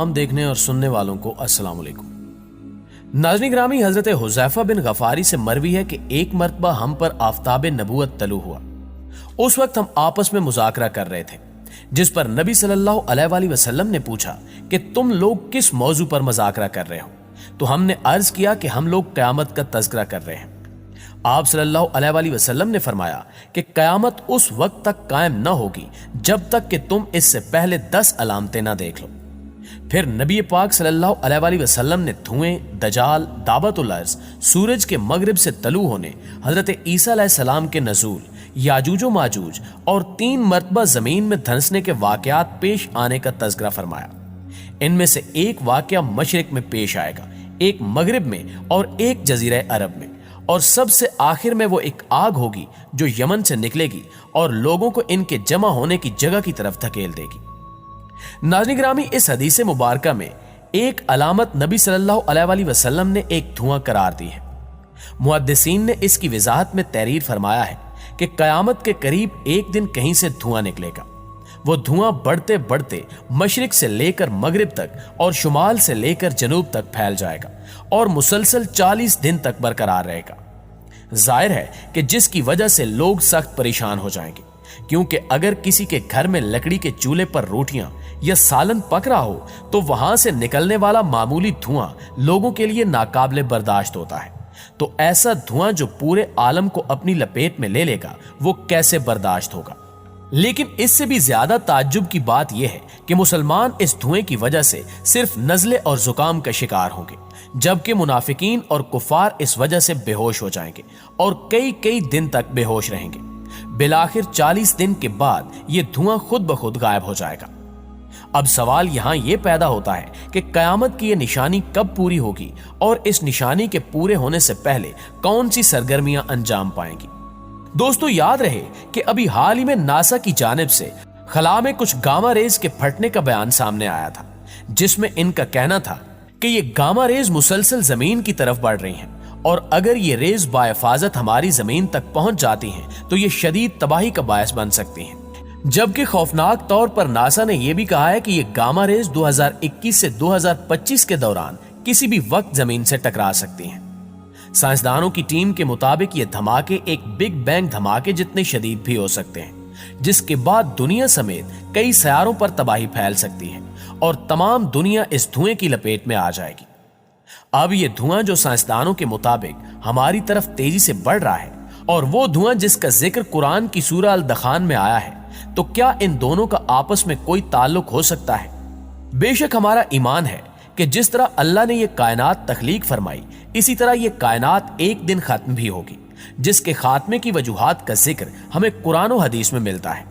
तमाम देखने और सुनने वालों को अस्सलाम वालेकुम। नाज़रीन ग्रामी, हजरत हुज़ैफा बिन गफारी से मरवी है कि एक मरतबा हम पर आफताब नबूवत तलू हुआ। उस वक्त हम आपस में मुज़ाकरा कर रहे थे, जिस पर नबी सल्लल्लाहु अलैहि वसल्लम ने पूछा कि तुम लोग किस मौजू पर मुज़ाकरा कर रहे हो। तो हमने अर्ज किया कि हम लोग क़यामत का तज़किरा कर रहे हैं। आप सल्लल्लाहु अलैहि वसल्लम ने फरमाया कि क़यामत उस वक्त तक कायम न होगी जब तक कि तुम इससे पहले 10 अलामतें न देख लो। फिर नबी पाक सल्लल्लाहु अलैहि वसल्लम ने धुएं, दजाल, दाबतुल अर्ज़, सूरज के मगरिब से तलू होने, हजरत ईसा अलैहिस्सलाम के नज़ूल, याजूज व माजूज और 3 मरतबा जमीन में धंसने के वाकयात पेश आने का तज़किरा फरमाया। इनमें से एक वाकया मशरिक में पेश आएगा, एक मगरिब में और एक जजीरा अरब में, और सबसे आखिर में वो एक आग होगी जो यमन से निकलेगी और लोगों को इनके जमा होने की जगह की तरफ धकेल देगी। नाज़रीन ग्रामी, इस हदीस मुबारका में एक अलामत नबी सल्लल्लाहु अलैहि वसल्लम ने एक धुआं करार दी है। मुहद्दिसीन ने इसकी वजाहत में तहरीर फरमाया है कि क़यामत के करीब एक दिन कहीं से धुआं निकलेगा। वो धुआं बढ़ते बढ़ते मशरिक से लेकर मगरिब तक और शुमाल से लेकर जनूब तक फैल जाएगा और मुसलसल 40 दिन तक बरकरार रहेगा। जाहिर है कि जिसकी वजह से लोग सख्त परेशान हो जाएंगे, क्योंकि अगर किसी के घर में लकड़ी के चूल्हे पर रोटियां या सालन पक रहा हो तो वहां से निकलने वाला मामूली धुआं लोगों के लिए नाकाबिले बर्दाश्त होता है। तो ऐसा धुआं जो पूरे आलम को अपनी लपेट में ले लेगा, वो कैसे बर्दाश्त होगा। लेकिन इससे भी ज्यादा ताज्जुब की बात यह है कि मुसलमान इस धुएं की वजह से सिर्फ नज़ले और जुकाम का शिकार होंगे, जबकि मुनाफिकीन और कुफार इस वजह से बेहोश हो जाएंगे और कई कई दिन तक बेहोश रहेंगे। बिलाखिर 40 दिन के बाद यह धुआं खुद ब खुद गायब हो जाएगा। अब सवाल यहां यह पैदा होता है कि कयामत की यह निशानी कब पूरी होगी और इस निशानी के पूरे होने से पहले कौन सी सरगर्मियां अंजाम पाएंगी। दोस्तों, याद रहे कि अभी हाल ही में नासा की जानिब से खला में कुछ गामा रेज के फटने का बयान सामने आया था, जिसमें इनका कहना था कि ये गामा रेज मुसलसल जमीन की तरफ बढ़ रही हैं और अगर ये रेज बाहिफाजत हमारी जमीन तक पहुंच जाती हैं तो ये शदीद तबाही का बायस बन सकती हैं। जबकि खौफनाक तौर पर नासा ने यह भी कहा है कि ये गामा रेज 2021 से 2025 के दौरान किसी भी वक्त जमीन से टकरा सकती हैं। साइंसदानों की टीम के मुताबिक ये धमाके एक बिग बैंग धमाके जितने शदीद भी हो सकते हैं, जिसके बाद दुनिया समेत कई सयारों पर तबाही फैल सकती है और तमाम दुनिया इस धुएं की लपेट में आ जाएगी। अब ये धुआं जो साइंसदानों के मुताबिक हमारी तरफ तेजी से बढ़ रहा है और वो धुआं जिसका जिक्र कुरान की सूरह अल दखान में आया है, तो क्या इन दोनों का आपस में कोई ताल्लुक हो सकता है? बेशक हमारा ईमान है कि जिस तरह अल्लाह ने यह कायनात तख्लीक फरमाई, इसी तरह यह कायनात एक दिन खत्म भी होगी, जिसके खात्मे की वजूहात का जिक्र हमें कुरान और हदीस में मिलता है,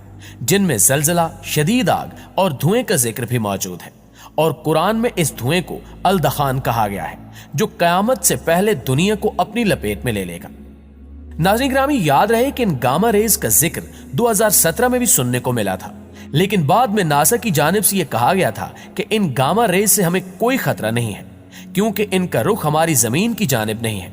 जिनमें जलजला, शदीद आग और धुएं का जिक्र भी मौजूद है। और कुरान में इस धुएं को अल दखान कहा गया है, जो कयामत से पहले दुनिया को अपनी लपेट में ले लेगा। नाज़रीन ग्रामी, याद रहे कि इन गामा रेज का जिक्र 2017 में भी सुनने को मिला था, लेकिन बाद में नासा की जानिब से यह कहा गया था कि इन गामा रेज से हमें कोई खतरा नहीं है, क्योंकि इनका रुख हमारी जमीन की जानिब नहीं है।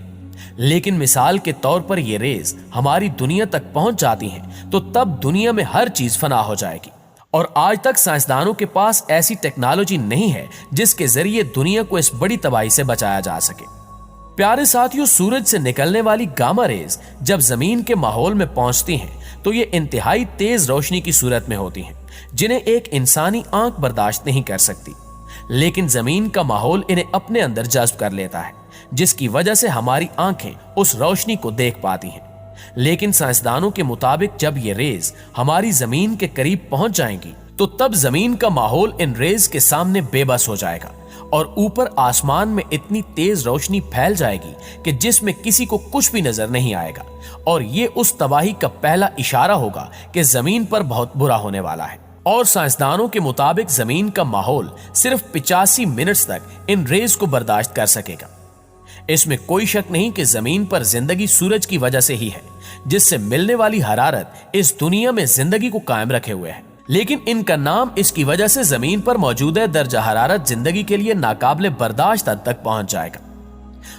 लेकिन मिसाल के तौर पर ये रेज हमारी दुनिया तक पहुंच जाती हैं तो तब दुनिया में हर चीज फना हो जाएगी। और आज तक साइंसदानों के पास ऐसी टेक्नोलॉजी नहीं है जिसके जरिए दुनिया को इस बड़ी तबाही से बचाया जा सके। प्यारे साथियों, सूरज से निकलने वाली गामा रेज जब जमीन के माहौल में पहुंचती हैं तो ये इंतहाई तेज रोशनी की सूरत में होती हैं, जिन्हें एक इंसानी आंख बर्दाश्त नहीं कर सकती। लेकिन जमीन का माहौल इन्हें अपने अंदर जज्ब कर लेता है, जिसकी वजह से हमारी आंखें उस रोशनी को देख पाती हैं। लेकिन साइंसदानों के मुताबिक जब ये रेज हमारी जमीन के करीब पहुंच जाएंगी तो तब जमीन का माहौल इन रेज के सामने बेबस हो जाएगा और ऊपर आसमान में इतनी तेज रोशनी फैल जाएगी कि जिसमें किसी को कुछ भी नजर नहीं आएगा। और ये उस तबाही का पहला इशारा होगा कि जमीन पर बहुत बुरा होने वाला है। और साइंसदानों के मुताबिक जमीन का माहौल सिर्फ 85 मिनट्स तक इन रेज को बर्दाश्त कर सकेगा। इसमें कोई शक नहीं कि जमीन पर जिंदगी सूरज की वजह से ही है, जिससे मिलने वाली हरारत इस दुनिया में जिंदगी को कायम रखे हुए है। लेकिन इनका नाम इसकी वजह से जमीन पर मौजूद दर्जा हरारत जिंदगी के लिए नाकाबिले बर्दाश्त हद तक पहुंच जाएगा।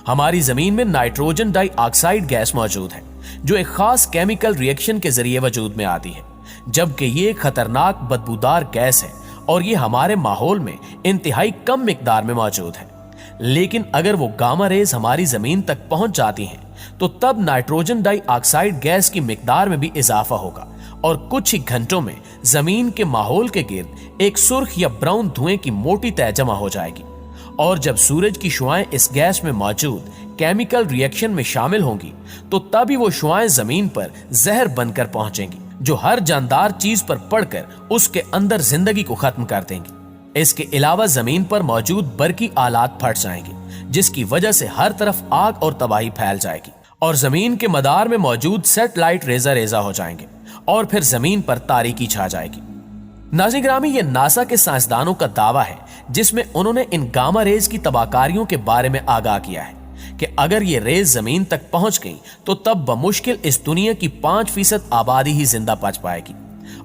हमारी जमीन में नाइट्रोजन डाइऑक्साइड गैस मौजूद है, जो एक खास केमिकल रिएक्शन के जरिए वजूद में आती है, जबकि ये खतरनाक बदबूदार गैस है और ये हमारे माहौल में इंतहाई कम मिकदार में मौजूद है। लेकिन अगर वो गामा रेज हमारी जमीन तक पहुंच जाती हैं, तो तब नाइट्रोजन डाई ऑक्साइड गैस की मिकदार में भी इजाफा होगा और कुछ ही घंटों में जमीन के माहौल के गिर्द एक सुर्ख या ब्राउन धुएं की मोटी तह जमा हो जाएगी। और जब सूरज की शुआएं इस गैस में मौजूद केमिकल रिएक्शन में शामिल होंगी, तो तभी वो शुआएं जमीन पर जहर बनकर पहुंचेंगी, जो हर जानदार चीज पर पड़कर उसके अंदर जिंदगी को खत्म कर देंगी। इसके अलावा जमीन पर मौजूद बरकी आलात फट जाएंगे, जिसकी वजह से हर तरफ आग और तबाही फैल जाएगी और जमीन के मदार में मौजूद सैटेलाइट रेजा रेजा हो जाएंगे और फिर जमीन पर तारीकी छा जाएगी। नाज़रीन ग्रामी, ये नासा के साइंसदानों का दावा है, जिसमें उन्होंने इन गामा रेज की तबाहकारियों के बारे में आगाह किया है कि अगर ये रेज जमीन तक पहुंच गई, तो तब बमुश्किल इस दुनिया की 5% आबादी ही जिंदा बच पाएगी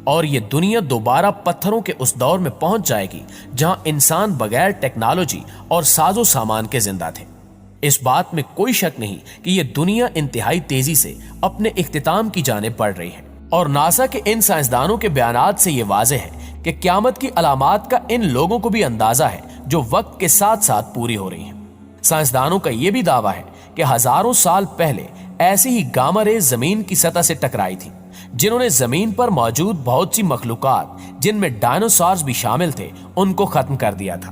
और ये दुनिया दोबारा पत्थरों के उस दौर में पहुंच जाएगी जहां इंसान बगैर टेक्नोलॉजी और साजो सामान के जिंदा थे। इस बात में कोई शक नहीं कि ये दुनिया इंतहाई तेजी से अपने इख्तिताम की जानिब बढ़ रही है और नासा के इन साइंसदानों के बयानात से ये वाज़ेह है कि क़यामत की अलामात का इन लोगों को भी अंदाजा है, जो वक्त के साथ साथ पूरी हो रही हैं। साइंसदानों का यह भी दावा है कि हजारों साल पहले ऐसी ही गामा रेज जमीन की सतह से टकराई थी, जिन्होंने जमीन पर मौजूद बहुत सी मखलूकात, जिनमें डायनासोर्स भी शामिल थे, उनको खत्म कर दिया था।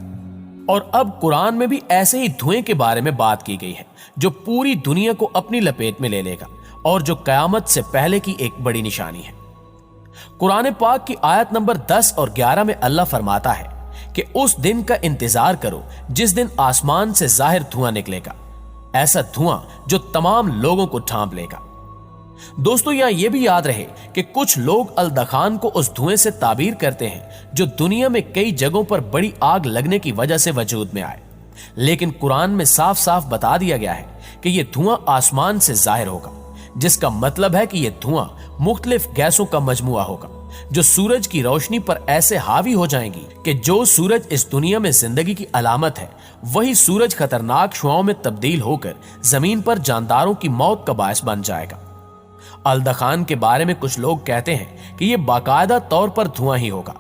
और अब कुरान में भी ऐसे ही धुएं के बारे में बात की गई है, जो पूरी दुनिया को अपनी लपेट में ले लेगा और जो कयामत से पहले की एक बड़ी निशानी है। कुरान पाक की आयत नंबर 10 और 11 में अल्लाह फरमाता है कि उस दिन का इंतजार करो जिस दिन आसमान से जाहिर धुआं निकलेगा, ऐसा धुआं जो तमाम लोगों को ढांप लेगा। दोस्तों, यहां यह भी याद रहे कि कुछ लोग अल-दखान को उस धुएं से ताबीर करते हैं जो दुनिया में कई जगहों पर बड़ी आग लगने की वजह से वजूद में आए, लेकिन कुरान में साफ साफ बता दिया गया है कि यह धुआं आसमान से जाहिर होगा, जिसका मतलब है कि यह धुआं मुख्तलिफ गैसों का मजमुआ होगा जो सूरज की रोशनी पर ऐसे हावी हो जाएंगी कि जो सूरज इस दुनिया में जिंदगी की अलामत है, वही सूरज खतरनाक शुआओं में तब्दील होकर जमीन पर जानदारों की मौत का बायस बन जाएगा। अल-दखान के बारे में कुछ लोग कहते हैं कि यह बाकायदा तौर पर धुआं ही होगा,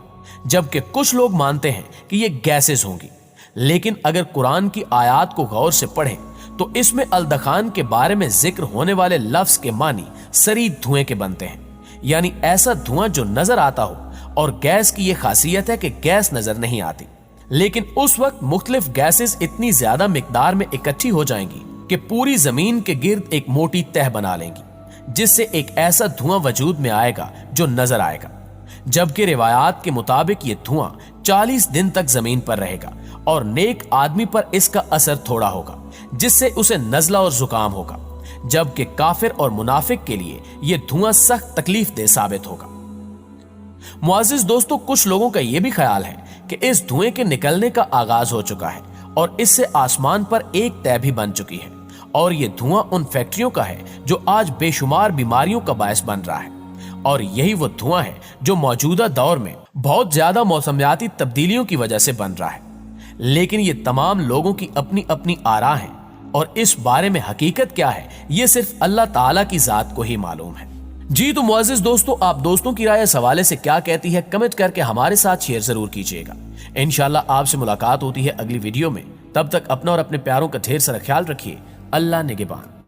जबकि कुछ लोग मानते हैं कि यह गैसेस होंगी। लेकिन अगर कुरान की आयात को गौर से पढ़ें तो इसमें अल-दखान के बारे में जिक्र होने वाले लफ्ज के मानी सरीद धुएं के बनते हैं, यानी ऐसा धुआं जो नजर आता हो। और गैस की यह खासियत है कि गैस नजर नहीं आती, लेकिन उस वक्त मुख्तलिफ गैसेस इतनी ज्यादा मिकदार में इकट्ठी हो जाएंगी कि पूरी जमीन के गिर्द एक मोटी तह बना लेंगी, जिससे एक ऐसा धुआं वजूद में आएगा जो नजर आएगा। जबकि रिवायात के मुताबिक ये धुआं 40 दिन तक जमीन पर रहेगा और नेक आदमी पर इसका असर थोड़ा होगा, जिससे उसे नजला और जुकाम होगा, जबकि काफिर और मुनाफिक के लिए यह धुआं सख्त तकलीफ दे साबित होगा। मुआजिज दोस्तों, कुछ लोगों का यह भी ख्याल है कि इस धुएं के निकलने का आगाज हो चुका है और इससे आसमान पर एक तह भी बन चुकी है और यह धुआं उन फैक्ट्रियों का है जो आज बेशुमार बीमारियों का बायस बन रहा है। और यही वो धुआं है जो मौजूदा दौर में बहुत ज्यादा मौसमियाती तब्दीलियों की वजह से बन रहा है। लेकिन ये तमाम लोगों की अपनी अपनी आरा हैं और इस बारे में हकीकत क्या है, ये सिर्फ अल्लाह ताला की जात को ही मालूम है। जी तो मुअज़्ज़िज़ दोस्तों, आप दोस्तों की राय इस हवाले से क्या कहती है, कमेंट करके हमारे साथ शेयर जरूर कीजिएगा। इंशाल्लाह आपसे मुलाकात होती है अगली वीडियो में। तब तक अपना और अपने प्यारों का ढेर सारा ख्याल रखिए। अल्लाह निगहबान।